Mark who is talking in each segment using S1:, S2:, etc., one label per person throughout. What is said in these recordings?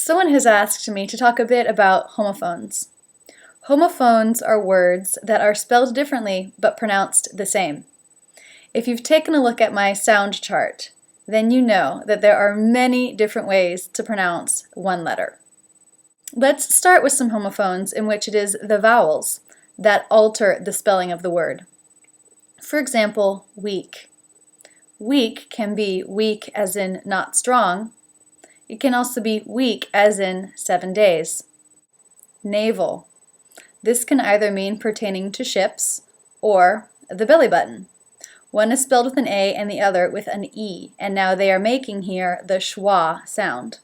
S1: Someone has asked me to talk a bit about homophones. Homophones are words that are spelled differently but pronounced the same. If you've taken a look at my sound chart, then you know that there are many different ways to pronounce one letter. Let's start with some homophones in which it is the vowels that alter the spelling of the word. For example, weak. Weak can be weak as in not strong. It can also be week as in 7 days. Navel. This can either mean pertaining to ships or the belly button. One is spelled with an A and the other with an E, and now they are making here the schwa sound.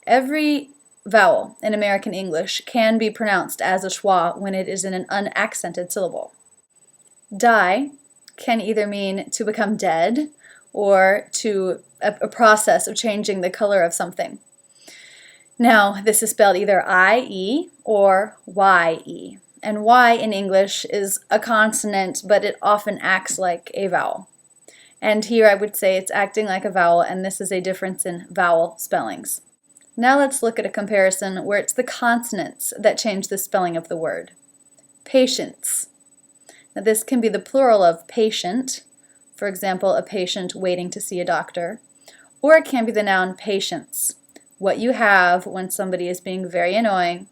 S1: Every vowel in American English can be pronounced as a schwa when it is in an unaccented syllable. Die can either mean to become dead or to a process of changing the color of something. Now, this is spelled either I-E or Y-E. And Y in English is a consonant, but it often acts like a vowel. And here I would say it's acting like a vowel, and this is a difference in vowel spellings. Now let's look at a comparison where it's the consonants that change the spelling of the word. Patience. Now this can be the plural of patient, for example, a patient waiting to see a doctor, or it can be the noun patience, what you have when somebody is being very annoying,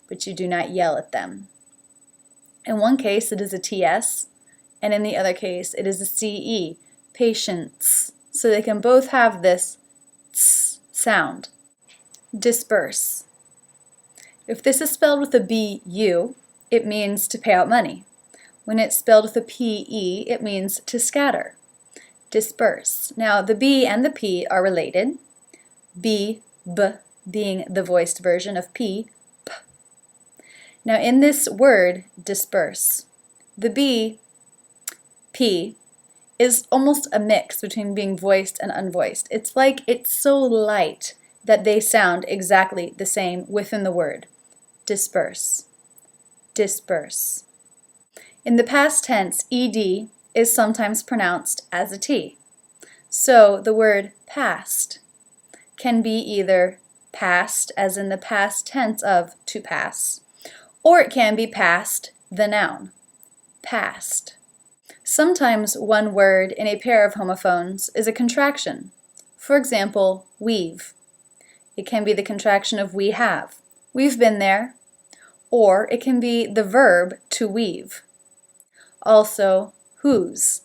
S1: but you do not yell at them. In one case, it is a TS, and in the other case, it is a CE, patience. So they can both have this ts sound. Disperse. If this is spelled with a BU, it means to pay out money. When it's spelled with a PE, it means to scatter. Disperse. Now, the B and the P are related. B, B being the voiced version of P, P. Now, in this word, disperse, the B, P, is almost a mix between being voiced and unvoiced. It's like it's so light that they sound exactly the same within the word. Disperse. Disperse. In the past tense, ED is sometimes pronounced as a T. So the word past can be either past as in the past tense of to pass, or it can be past the noun, past. Sometimes one word in a pair of homophones is a contraction. For example, weave. It can be the contraction of we have. We've been there. Or it can be the verb to weave. Also, whose,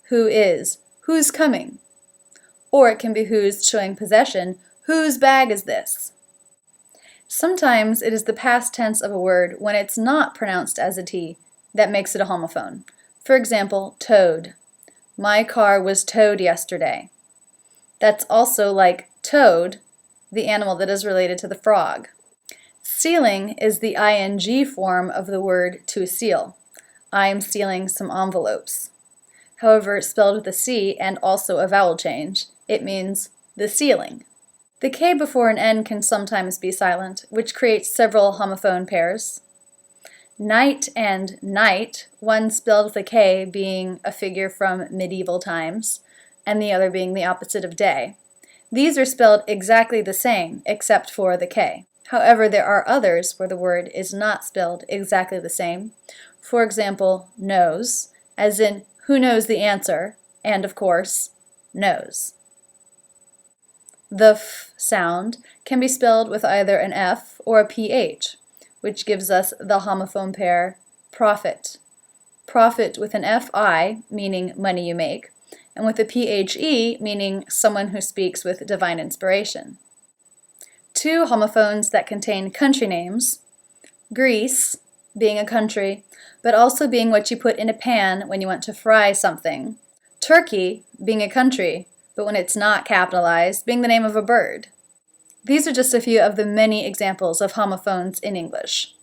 S1: who is, who's coming. Or it can be whose showing possession, whose bag is this? Sometimes it is the past tense of a word when it's not pronounced as a T that makes it a homophone. For example, towed. My car was towed yesterday. That's also like toad, the animal that is related to the frog. Sealing is the ing form of the word to seal. I am sealing some envelopes. However, spelled with a C and also a vowel change, it means the sealing. The K before an N can sometimes be silent, which creates several homophone pairs. Night and night, one spelled with a K being a figure from medieval times, and the other being the opposite of day. These are spelled exactly the same, except for the K. However, there are others where the word is not spelled exactly the same. For example, knows, as in who knows the answer, and of course, knows. The F sound can be spelled with either an F or a PH, which gives us the homophone pair profit. Profit with an FI, meaning money you make, and with a PHE, meaning someone who speaks with divine inspiration. Two homophones that contain country names, Greece, being a country, but also being what you put in a pan when you want to fry something. Turkey, being a country, but when it's not capitalized, being the name of a bird. These are just a few of the many examples of homophones in English.